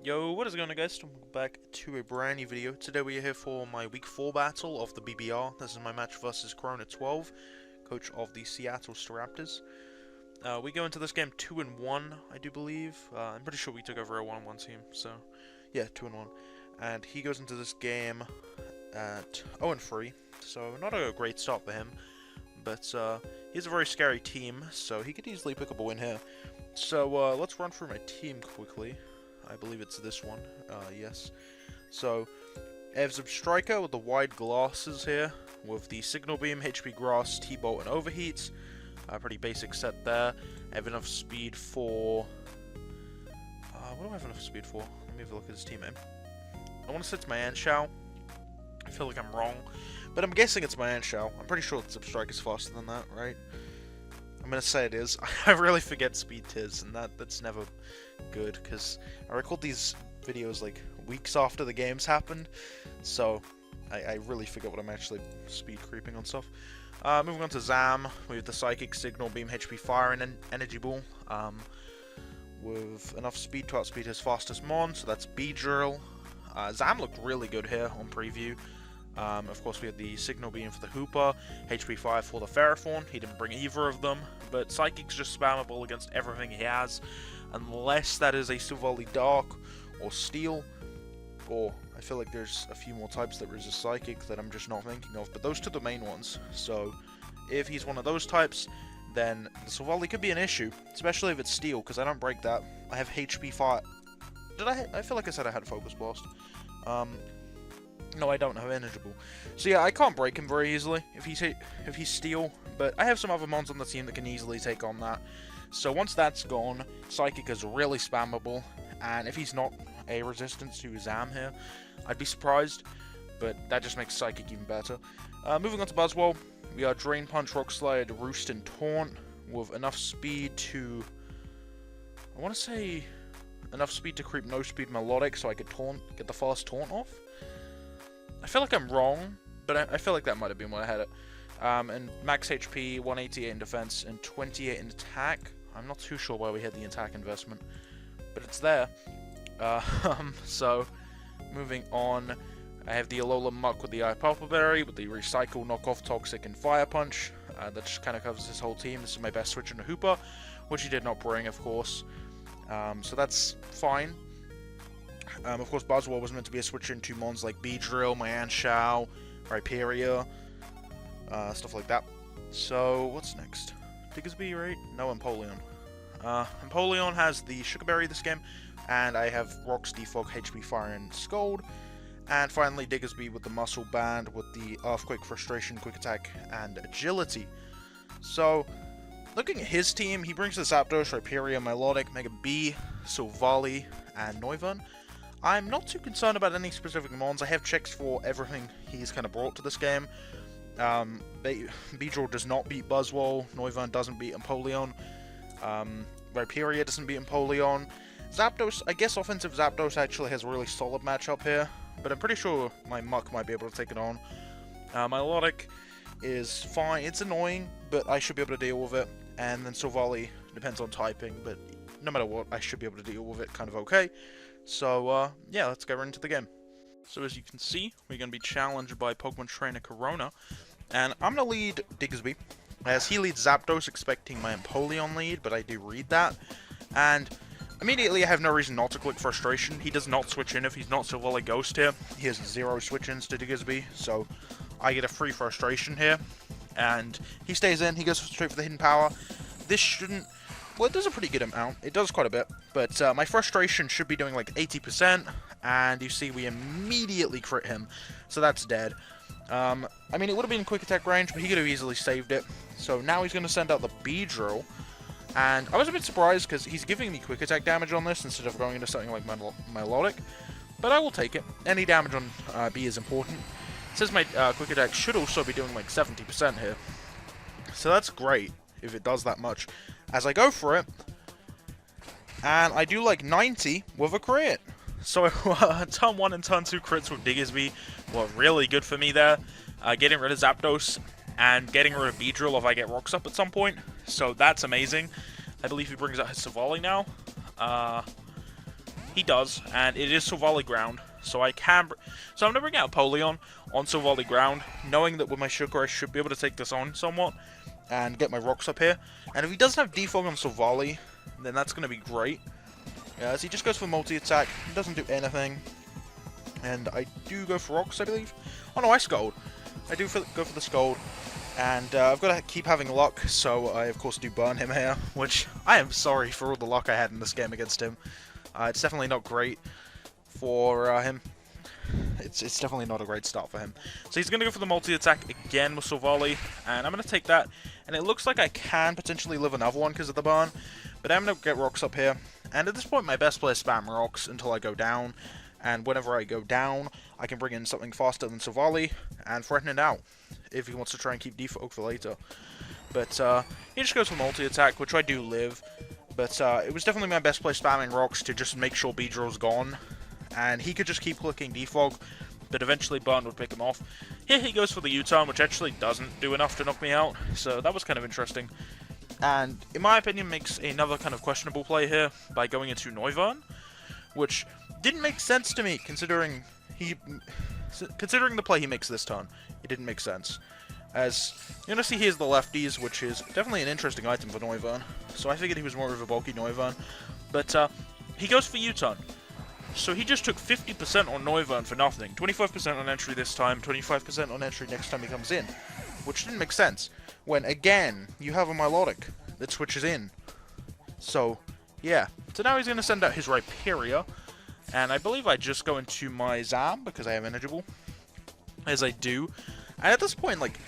Yo, what is going on, guys? Welcome back to a brand new video. Today we are here for my week 4 battle of the BBR. This is my match versus Corona 12, coach of the Seattle Staraptors. We go into this game 2-1, I do believe. I'm pretty sure we took over a 1-1 team, so yeah, 2-1. And he goes into this game at 0-3, so not a great start for him. But he's a very scary team, so he could easily pick up a win here. So let's run through my team quickly. I believe it's this one, yes. So, Ev's Striker with the wide glasses here, with the Signal Beam, HP Grass, T-Bolt, and Overheats. Pretty basic set there. I have enough speed for... what do I have enough speed for? Let me have a look at his team name. I want to say it's my Anshao. I feel like I'm wrong, but I'm guessing it's my Anshao. I'm pretty sure the Striker is faster than that, right? I'm gonna say it is. I really forget speed tiers, and that's never good, because I record these videos like weeks after the games happened, so I really forget what I'm actually speed creeping on stuff. Moving on to Zam, we have the Psychic, Signal Beam, HP Fire, and Energy Ball, with enough speed to outspeed his fastest mon, so that's B-Drill. Zam looked really good here on preview. Of course, we had the Signal Beam for the Hooper, HP 5 for the Ferrothorn. He didn't bring either of them, but Psychic's just spammable against everything he has, unless that is a Silvally Dark or Steel, or I feel like there's a few more types that resist Psychic that I'm just not thinking of, but those two are the main ones. So if he's one of those types, then the Silvally could be an issue, especially if it's Steel, because I don't break that. I have HP 5. I feel like I said I had Focus Blast. No, I don't have Energy Ball. So yeah, I can't break him very easily if he's Steel, but I have some other mons on the team that can easily take on that. So once that's gone, Psychic is really spammable, and if he's not a resistance to Zam here, I'd be surprised, but that just makes Psychic even better. Moving on to Buzzwole, we are Drain Punch, Rock Slide, Roost, and Taunt, with enough speed to... I want to say enough speed to creep no speed Melodic so I could get the fast Taunt off. I feel like I'm wrong, but I feel like that might have been what I had it. And max HP, 188 in defense, and 28 in attack. I'm not too sure why we had the attack investment, but it's there. So, moving on, I have the Alola Muck with the Eye Purple Berry, with the Recycle, Knockoff, Toxic, and Fire Punch. That just kind of covers his whole team. This is my best switch into Hooper, which he did not bring, of course. So that's fine. Of course, Buzzwole was meant to be a switch into mons like B-Drill, my Anshao, Rhyperior, stuff like that. So, what's next? Diggersby, right? No, Empoleon. Empoleon has the Sugar Berry this game, and I have Rocks, Defog, HP Fire, and Scold. And finally, Diggersby with the Muscle Band, with the Earthquake, Frustration, Quick Attack, and Agility. So, looking at his team, he brings the Zapdos, Rhyperior, Melodic, Mega B, Silvally, and Noivern. I'm not too concerned about any specific mons. I have checks for everything he's kind of brought to this game. B-Drill does not beat Buzzwole. Noivern doesn't beat Empoleon. Rhyperior doesn't beat Empoleon. Zapdos, I guess offensive Zapdos actually has a really solid matchup here, but I'm pretty sure my Muck might be able to take it on. My Melodic is fine. It's annoying, but I should be able to deal with it. And then Silvally depends on typing, but no matter what, I should be able to deal with it kind of okay. So, yeah, let's get right into the game. So, as you can see, we're going to be challenged by Pokemon Trainer Corona, and I'm going to lead Diggersby, as he leads Zapdos, expecting my Empoleon lead, but I do read that, and immediately I have no reason not to click Frustration. He does not switch in if he's not Silvally Ghost here. He has 0 switch-ins to Diggersby, so I get a free Frustration here, and he stays in, he goes straight for the Hidden Power. This shouldn't... Well, it does a pretty good amount. It does quite a bit. But my Frustration should be doing like 80%. And you see we immediately crit him. So that's dead. I mean, it would have been Quick Attack range, but he could have easily saved it. So now he's going to send out the B-Drill. And I was a bit surprised because he's giving me Quick Attack damage on this instead of going into something like Melodic. But I will take it. Any damage on B is important. It says my Quick Attack should also be doing like 70% here. So that's great if it does that much. As I go for it, and I do like 90 with a crit. So turn 1 and turn 2 crits with Diggersby were really good for me there. Getting rid of Zapdos and getting rid of B-Drill if I get Rocks up at some point. So that's amazing. I believe he brings out his Silvally now. he does, and it is Silvally ground, so I can... So I'm going to bring out Apollyon on Silvally ground, knowing that with my Sugar I should be able to take this on somewhat, and get my rocks up here. And if he doesn't have Defog on Silvally, then that's going to be great. As he just goes for multi-attack, he doesn't do anything. And I do go for rocks, I believe. Oh no, I Scold. I do go for the Scold. And I've got to keep having luck, so I of course do burn him here, which I am sorry for all the luck I had in this game against him. It's definitely not great for him. It's definitely not a great start for him. So he's going to go for the multi-attack again with Silvally, and I'm going to take that. And it looks like I can potentially live another one because of the burn, but I'm going to get rocks up here. And at this point, my best play is spam rocks until I go down. And whenever I go down, I can bring in something faster than Silvally and threaten it out if he wants to try and keep Defog for later. But he just goes for multi-attack, which I do live. But it was definitely my best play spamming rocks to just make sure Beedrill's gone. And he could just keep clicking Defog, but eventually Burn would pick him off. Here he goes for the U-turn, which actually doesn't do enough to knock me out, so that was kind of interesting. And in my opinion makes another kind of questionable play here by going into Noivern, which didn't make sense to me considering the play he makes this turn. It didn't make sense. As you're gonna see here's the lefties, which is definitely an interesting item for Noivern. So I figured he was more of a bulky Noivern. But he goes for U-turn. So he just took 50% on Noivern for nothing. 25% on entry this time, 25% on entry next time he comes in. Which didn't make sense. When, again, you have a Milotic that switches in. So, yeah. So now he's going to send out his Rhyperior. And I believe I just go into my Zam, because I have Energy Ball. As I do. And at this point, like,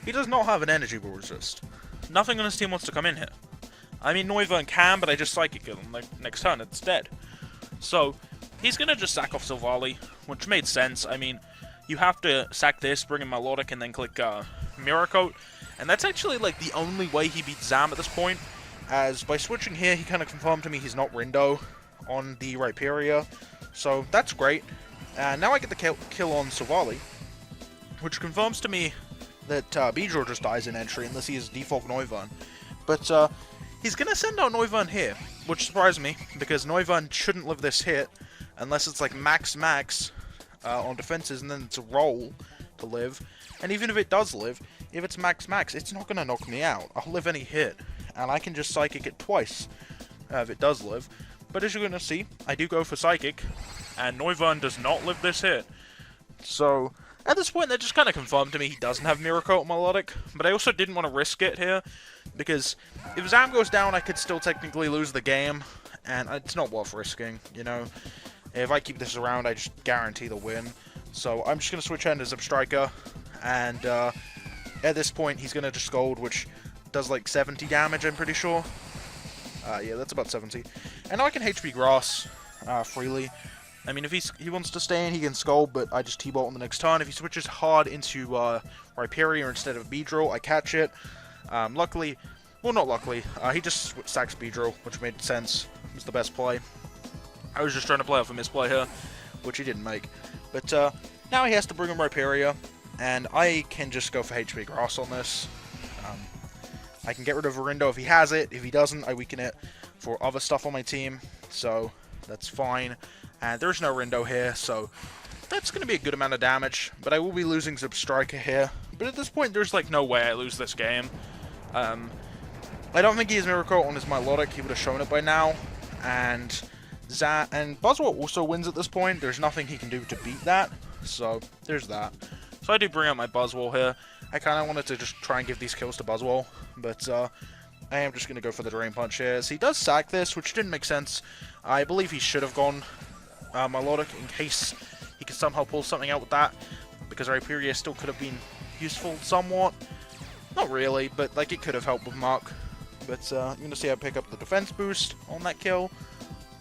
he does not have an Energy Ball resist. Nothing on his team wants to come in here. I mean, Noivern can, but I just Psychic him. Like, next turn, it's dead. So, he's going to just sack off Silvally, which made sense. I mean, you have to sack this, bring in Milotic, and then click Mirror Coat. And that's actually, like, the only way he beats Zam at this point. As by switching here, he kind of confirmed to me he's not Rindo on the Rhyperior. So, that's great. And now I get the kill on Silvally, which confirms to me that Beedrill just dies in entry unless he is default Noivern. But he's going to send out Noivern here, which surprised me, because Noivern shouldn't live this hit unless it's like max on defenses, and then it's a roll to live. And even if it does live, if it's max, it's not going to knock me out. I'll live any hit, and I can just Psychic it twice if it does live. But as you're going to see, I do go for Psychic, and Noivern does not live this hit. So, at this point, that just kind of confirmed to me he doesn't have Mirror Coat Melodic, but I also didn't want to risk it here, because if Zam goes down, I could still technically lose the game, and it's not worth risking, you know. If I keep this around, I just guarantee the win. So I'm just going to switch in to Zipstriker, and at this point, he's going to just Scold, which does like 70 damage, I'm pretty sure. Yeah, that's about 70. And now I can HP Grass freely. I mean, if he wants to stay in, he can Scold, but I just T-Bolt on the next turn. If he switches hard into Rhyperior instead of Beedrill, I catch it. Luckily, well, not luckily, he just sacks Beedrill, which made sense. It was the best play. I was just trying to play off a misplay here, which he didn't make. But now he has to bring in Rhyperior, and I can just go for HP Grass on this. I can get rid of Verindo if he has it. If he doesn't, I weaken it for other stuff on my team, so that's fine. And there's no Rindo here, so that's going to be a good amount of damage. But I will be losing Zipstriker here. But at this point, there's like no way I lose this game. I don't think he has Mirror Coat on his Milotic. He would have shown it by now. And Buzzwole also wins at this point. There's nothing he can do to beat that. So there's that. So I do bring out my Buzzwole here. I kind of wanted to just try and give these kills to Buzzwole. But I am just going to go for the Drain Punch here. So he does sack this, which didn't make sense. I believe he should have gone Milotic in case he could somehow pull something out with that, because Rhyperior still could have been useful somewhat. Not really, but like it could have helped with Mark. But you're going to see I pick up the defense boost on that kill,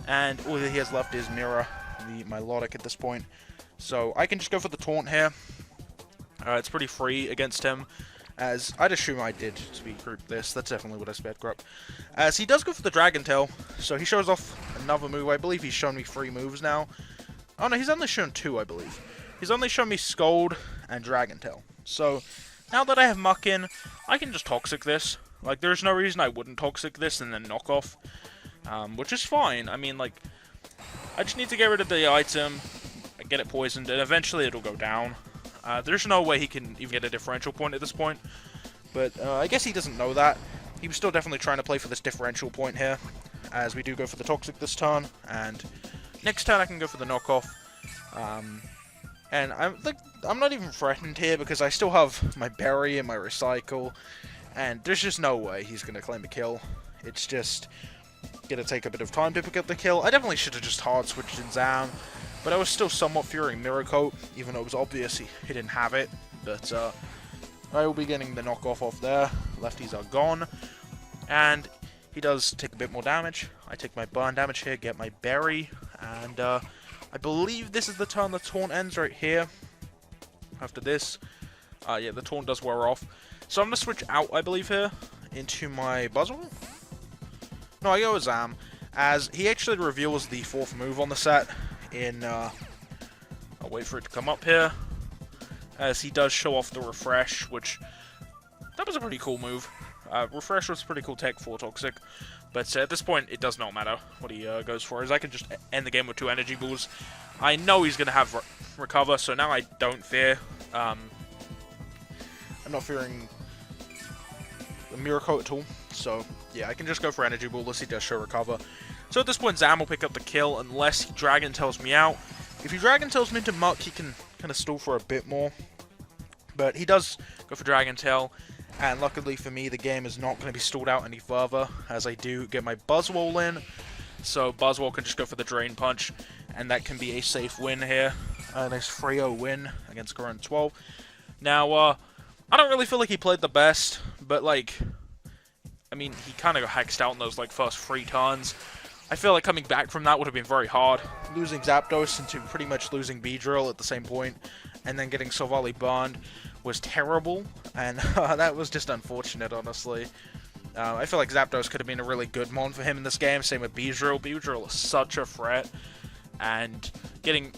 and all that he has left is Mirror, the Milotic at this point. So I can just go for the Taunt here. It's pretty free against him, as I'd assume I did speed group this. That's definitely what I speed group. As he does go for the Dragon Tail, so he shows off another move. I believe he's shown me 3 moves now. Oh no, he's only shown 2, I believe. He's only shown me Scold and Dragon Tail. So now that I have Muck in, I can just Toxic this. Like, there's no reason I wouldn't Toxic this and then knock off, which is fine. I mean, like, I just need to get rid of the item, get it poisoned, and eventually it'll go down. There's no way he can even get a differential point at this point, but I guess he doesn't know that. He was still definitely trying to play for this differential point here, as we do go for the Toxic this turn, and next turn I can go for the knockoff. And I'm not even threatened here because I still have my Berry and my Recycle, and there's just no way he's going to claim a kill. It's just going to take a bit of time to pick up the kill. I definitely should have just hard switched in Zam, but I was still somewhat fearing Mirror Coat, even though it was obvious he didn't have it. But I will be getting the knockoff off there. Lefties are gone, and he does take a bit more damage. I take my burn damage here, get my Berry, and I believe this is the turn the taunt ends right here. After this, yeah, the taunt does wear off. So I'm going to switch out, I believe, here, into my Buzzwole. No, I go with Zam, as he actually reveals the 4th move on the set in, I'll wait for it to come up here, as he does show off the Refresh, which, that was a pretty cool move. Refresh was pretty cool tech for Toxic, but at this point, it does not matter what he goes for, as I can just end the game with 2 energy balls. I know he's going to have Recover, so now I don't fear. I'm not fearing the Mirror Coat at all, so yeah, I can just go for energy ball unless he does show Recover. So at this point, Zam will pick up the kill unless he Dragon Tails me out. If he Dragon Tails me into Muck, he can kind of stall for a bit more, but he does go for Dragon Tail. And luckily for me, the game is not going to be stalled out any further, as I do get my Buzzwole in. So Buzzwole can just go for the Drain Punch, and that can be a safe win here. A nice 3-0 win against current 12. Now, I don't really feel like he played the best, but like, I mean, he kind of got hexed out in those like first 3 turns. I feel like coming back from that would have been very hard. Losing Zapdos into pretty much losing Beedrill at the same point, and then getting Silvally burned was terrible, and that was just unfortunate, honestly. I feel like Zapdos could have been a really good mon for him in this game, same with Beedrill. Beedrill is such a threat, and getting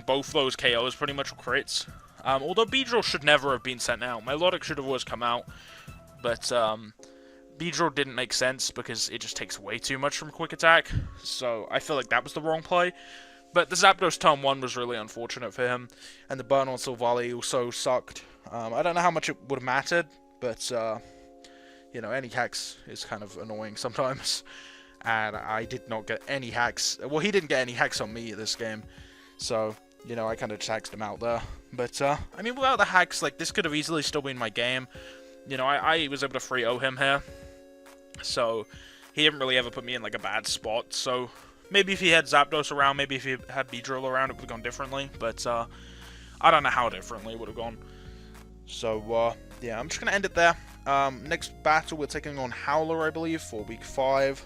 both those KOs pretty much crits. Although Beedrill should never have been sent out. Milotic should have always come out, but Beedrill didn't make sense because it just takes way too much from Quick Attack, so I feel like that was the wrong play. But the Zapdos turn 1 was really unfortunate for him, and the burn on Silvally also sucked. I don't know how much it would have mattered, but, you know, any hex is kind of annoying sometimes. And I did not get any hacks. Well, he didn't get any hacks on me this game, so, you know, I kind of just hexed him out there. But, I mean, without the hacks, like, this could have easily still been my game. You know, I was able to 3-0 him here, so he didn't really ever put me in, like, a bad spot, so maybe if he had Zapdos around, maybe if he had Beedrill around, it would have gone differently, but, I don't know how differently it would have gone. So, yeah, I'm just going to end it there. Next battle, we're taking on Howler, I believe, for Week 5,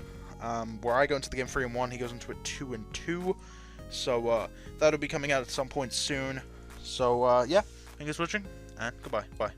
where I go into the game 3-1, he goes into it 2-2, so, that'll be coming out at some point soon. So, yeah, thank you for watching, and goodbye, bye.